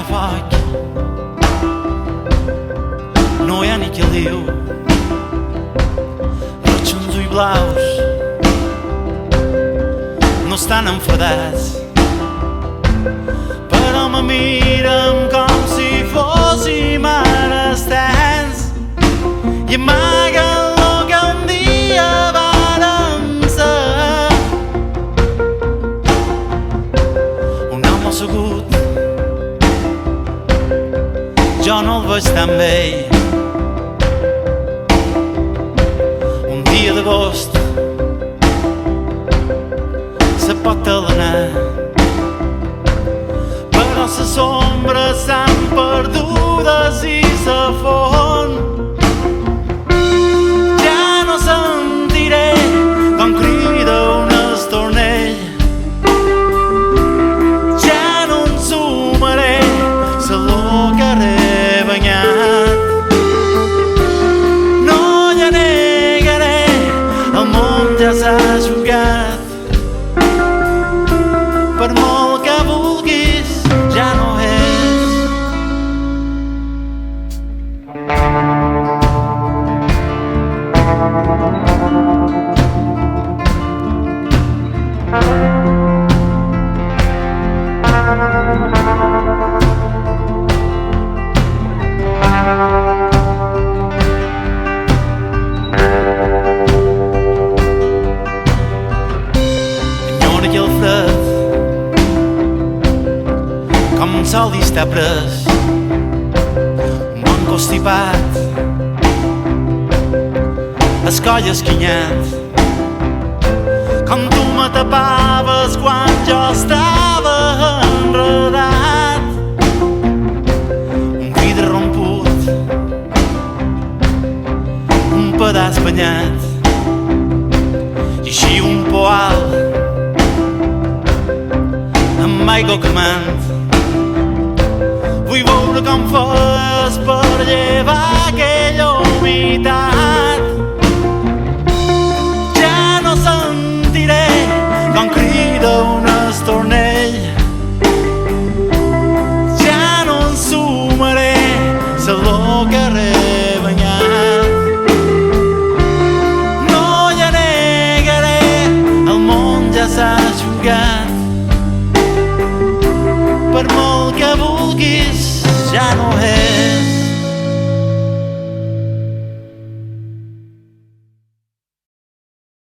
ha foc, no hi ha ni qui el diu. Veig uns ulls blaus, no estan enfadats, però me miren com si fóssim ara estens i amaguen lo que un dia vàrem ser. Un home assegut, jo no el veig tan vell. Un dia d'agost se pot alenar, però les ombres s'han perdudes i se fon. Ja no sentiré com crida un estornell, ja no ensumaré la carrer banyat. No hi negaré, el món ja s'ha jugat. Per molt que vulguis, ja no és. Enyora i el fred, com un sol d'estar pres, un bon constipat, el coll esquinyat, com tu me tapaves quan jo estava enredat. Un vidre romput, un pedaç banyat, i així un poal amb aigua cremant. Vull veure com fes per llevar aquella humitat.